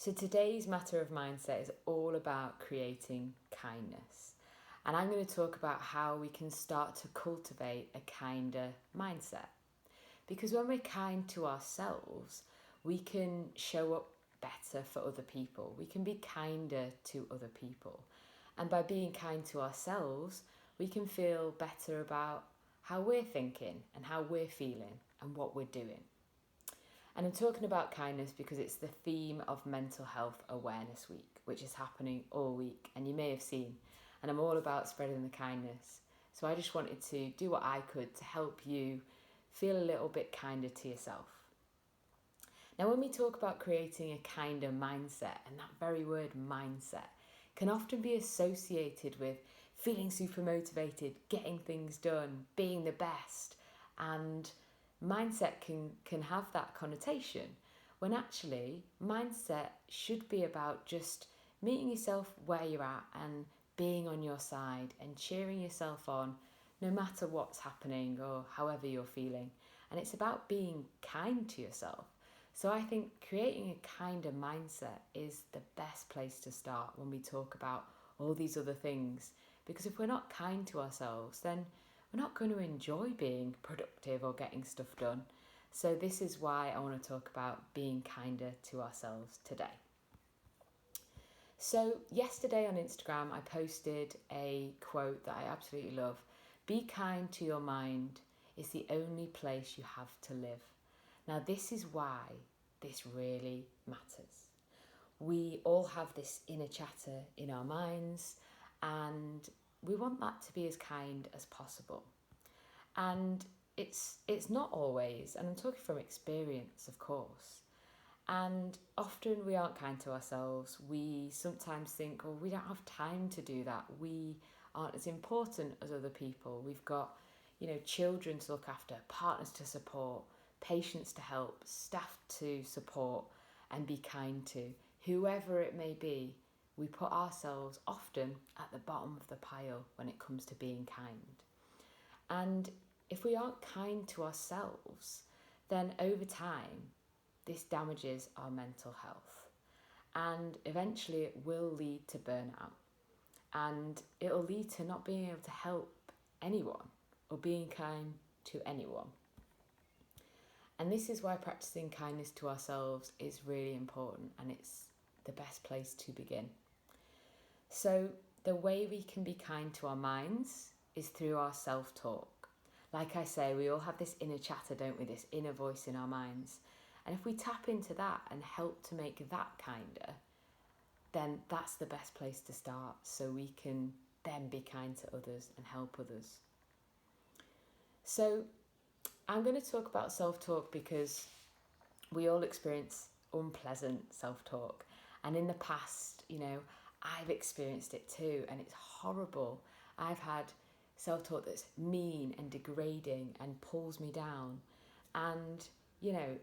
So today's matter of mindset is all about creating kindness. And I'm going to talk about how we can start to cultivate a kinder mindset. Because when we're kind to ourselves, we can show up better for other people. We can be kinder to other people. And by being kind to ourselves, we can feel better about how we're thinking and how we're feeling and what we're doing. And I'm talking about kindness because it's the theme of Mental Health Awareness Week, which is happening all week, and you may have seen. And I'm all about spreading the kindness. So I just wanted to do what I could to help you feel a little bit kinder to yourself. Now, when we talk about creating a kinder mindset, and that very word mindset can often be associated with feeling super motivated, getting things done, being the best, and mindset can have that connotation, when actually mindset should be about just meeting yourself where you're at and being on your side and cheering yourself on no matter what's happening or however you're feeling. And it's about being kind to yourself. So I think creating a kinder mindset is the best place to start when we talk about all these other things. Because if we're not kind to ourselves, then we're not going to enjoy being productive or getting stuff done. So this is why I want to talk about being kinder to ourselves today. So yesterday on Instagram, I posted a quote that I absolutely love. Be kind to your mind. It's the only place you have to live. Now, this is why this really matters. We all have this inner chatter in our minds, and we want that to be as kind as possible. And it's not always, and I'm talking from experience, of course. And often we aren't kind to ourselves. We sometimes think, oh, we don't have time to do that. We aren't as important as other people. We've got, children to look after, partners to support, patients to help, staff to support and be kind to. Whoever it may be, we put ourselves often at the bottom of the pile when it comes to being kind. And if we aren't kind to ourselves, then over time, this damages our mental health. And eventually it will lead to burnout. And it'll lead to not being able to help anyone or being kind to anyone. And this is why practicing kindness to ourselves is really important, and it's the best place to begin. So the way we can be kind to our minds is through our self-talk. Like I say, we all have this inner chatter, don't we? This inner voice in our minds. And if we tap into that and help to make that kinder, then that's the best place to start, so we can then be kind to others and help others. So I'm going to talk about self-talk because we all experience unpleasant self-talk. And in the past, I've experienced it too, and it's horrible. I've had self-talk that's mean and degrading and pulls me down. And,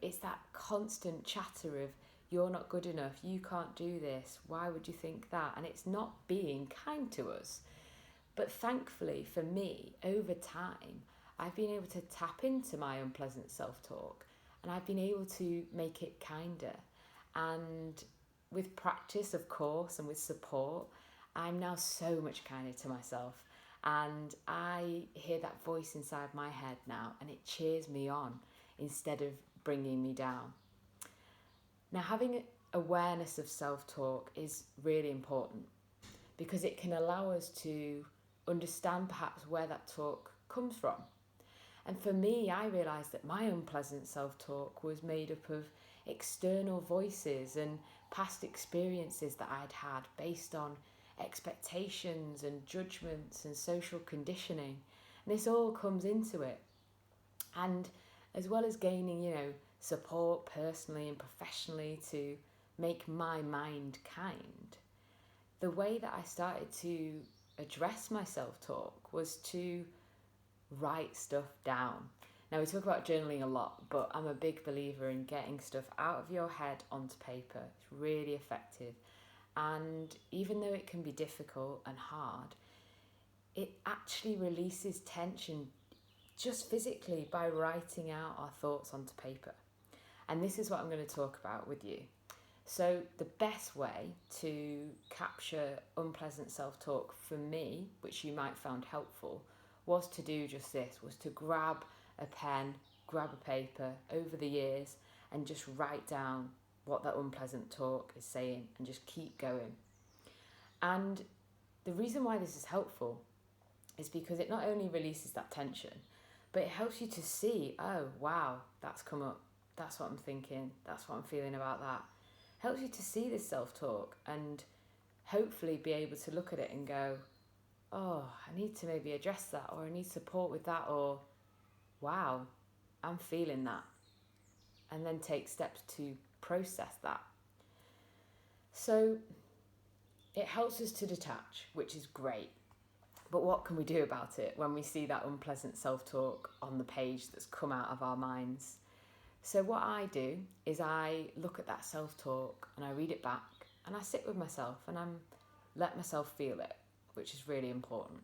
it's that constant chatter of, you're not good enough, you can't do this, why would you think that? And it's not being kind to us. But thankfully for me, over time, I've been able to tap into my unpleasant self-talk, and I've been able to make it kinder. And with practice, of course, and with support, I'm now so much kinder to myself. And I hear that voice inside my head now, and it cheers me on instead of bringing me down. Now, having awareness of self-talk is really important because it can allow us to understand perhaps where that talk comes from. And for me, I realised that my unpleasant self-talk was made up of external voices and past experiences that I'd had based on expectations and judgments and social conditioning. And this all comes into it. And as well as gaining, support personally and professionally to make my mind kind, the way that I started to address my self-talk was to write stuff down. Now, we talk about journaling a lot, but I'm a big believer in getting stuff out of your head onto paper. It's really effective. And even though it can be difficult and hard, it actually releases tension just physically by writing out our thoughts onto paper. And this is what I'm going to talk about with you. So the best way to capture unpleasant self-talk for me, which you might find helpful, was to do just this, was to grab a pen, grab a paper over the years and just write down what that unpleasant talk is saying and just keep going. And the reason why this is helpful is because it not only releases that tension, but it helps you to see, oh, wow, that's come up. That's what I'm thinking. That's what I'm feeling about that. Helps you to see this self-talk and hopefully be able to look at it and go, oh, I need to maybe address that, or I need support with that, or wow, I'm feeling that. And then take steps to process that. So it helps us to detach, which is great. But what can we do about it when we see that unpleasant self-talk on the page that's come out of our minds? So what I do is I look at that self-talk and I read it back and I sit with myself and I let myself feel it, which is really important.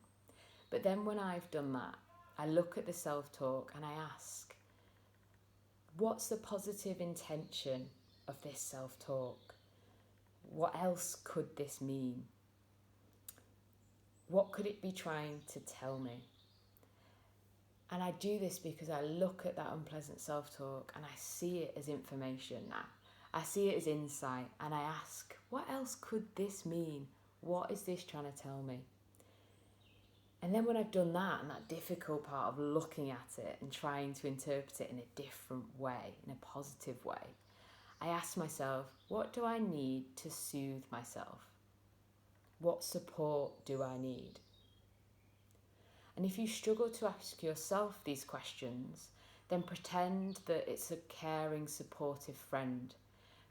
But then when I've done that, I look at the self-talk and I ask, what's the positive intention of this self-talk? What else could this mean? What could it be trying to tell me? And I do this because I look at that unpleasant self-talk and I see it as information now. I see it as insight and I ask, what else could this mean? What is this trying to tell me? And then when I've done that, and that difficult part of looking at it and trying to interpret it in a different way, in a positive way, I ask myself, what do I need to soothe myself? What support do I need? And if you struggle to ask yourself these questions, then pretend that it's a caring, supportive friend.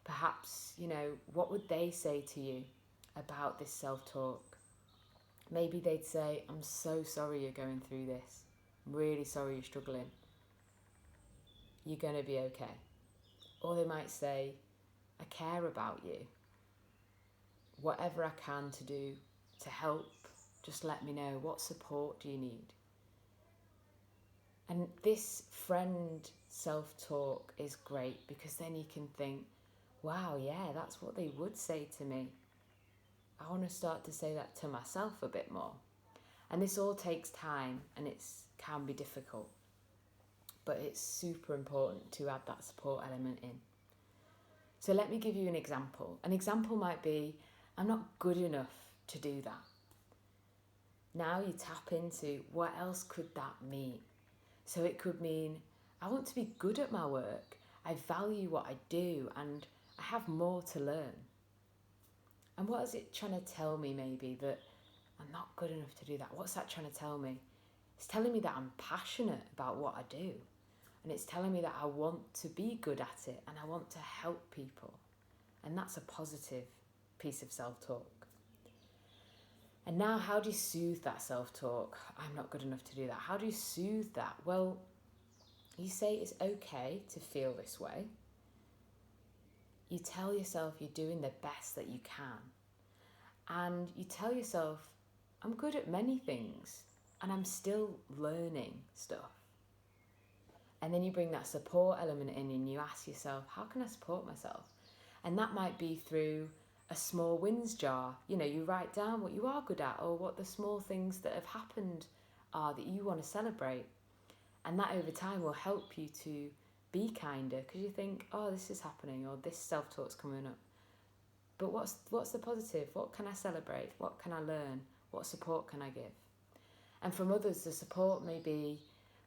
Perhaps, what would they say to you about this self-talk? Maybe they'd say, I'm so sorry you're going through this. I'm really sorry you're struggling. You're going to be okay. Or they might say, I care about you. Whatever I can to do to help, just let me know. What support do you need? And this friend self-talk is great because then you can think, wow, yeah, that's what they would say to me. I want to start to say that to myself a bit more. And this all takes time and it can be difficult. But it's super important to add that support element in. So let me give you an example. An example might be, I'm not good enough to do that. Now you tap into what else could that mean? So it could mean, I want to be good at my work. I value what I do and I have more to learn. And what is it trying to tell me maybe that I'm not good enough to do that? What's that trying to tell me? It's telling me that I'm passionate about what I do. And it's telling me that I want to be good at it and I want to help people. And that's a positive piece of self-talk. And now how do you soothe that self-talk? I'm not good enough to do that. How do you soothe that? Well, you say it's okay to feel this way. You tell yourself you're doing the best that you can. And you tell yourself, I'm good at many things and I'm still learning stuff. And then you bring that support element in and you ask yourself, how can I support myself? And that might be through a small wins jar. You write down what you are good at or what the small things that have happened are that you want to celebrate. And that over time will help you to be kinder because you think, oh, this is happening or this self-talk's coming up. But what's the positive? What can I celebrate? What can I learn? What support can I give? And from others, the support may be,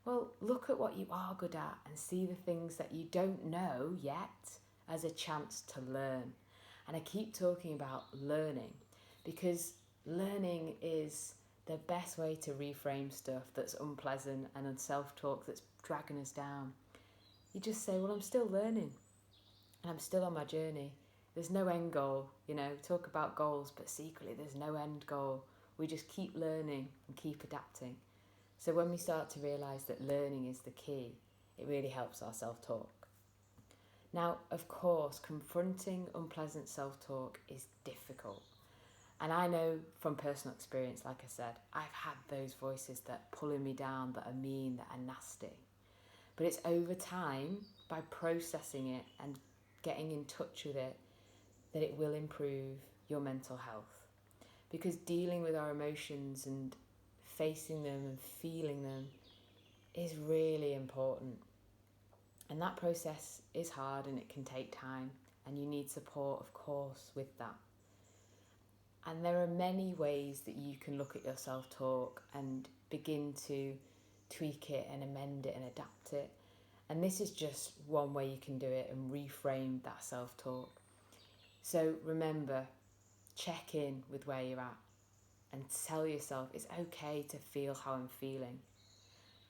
well, look at what you are good at and see the things that you don't know yet as a chance to learn. And I keep talking about learning because learning is the best way to reframe stuff that's unpleasant and self-talk that's dragging us down. You just say, well, I'm still learning and I'm still on my journey. There's no end goal, talk about goals, but secretly there's no end goal. We just keep learning and keep adapting. So when we start to realise that learning is the key, it really helps our self-talk. Now, of course, confronting unpleasant self-talk is difficult. And I know from personal experience, like I said, I've had those voices that are pulling me down, that are mean, that are nasty. But it's over time, by processing it and getting in touch with it, that it will improve your mental health. Because dealing with our emotions and facing them and feeling them is really important. And that process is hard and it can take time, and you need support, of course, with that. And there are many ways that you can look at your self-talk and begin to tweak it and amend it and adapt it. And this is just one way you can do it and reframe that self-talk. So remember, check in with where you're at and tell yourself it's okay to feel how I'm feeling.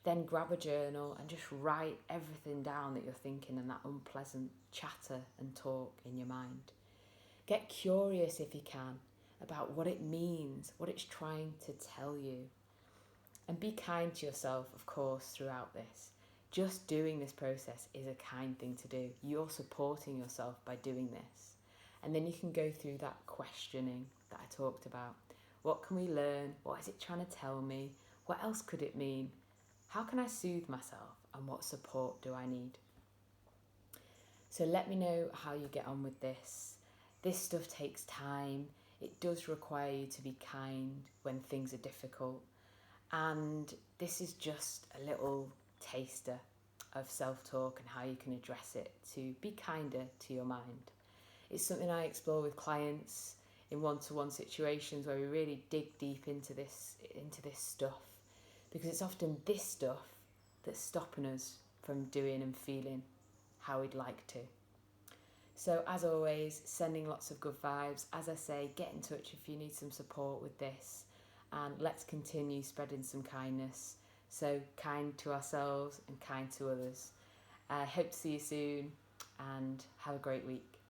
Then grab a journal and just write everything down that you're thinking and that unpleasant chatter and talk in your mind. Get curious if you can about what it means, what it's trying to tell you. And be kind to yourself, of course, throughout this. Just doing this process is a kind thing to do. You're supporting yourself by doing this. And then you can go through that questioning that I talked about. What can we learn? What is it trying to tell me? What else could it mean? How can I soothe myself? And what support do I need? So let me know how you get on with this. This stuff takes time. It does require you to be kind when things are difficult. And this is just a little taster of self-talk and how you can address it to be kinder to your mind. It's something I explore with clients in one-to-one situations where we really dig deep into this stuff, because it's often this stuff that's stopping us from doing and feeling how we'd like to. So as always, sending lots of good vibes. As I say, get in touch if you need some support with this, and let's continue spreading some kindness. So kind to ourselves and kind to others. I hope to see you soon, and have a great week.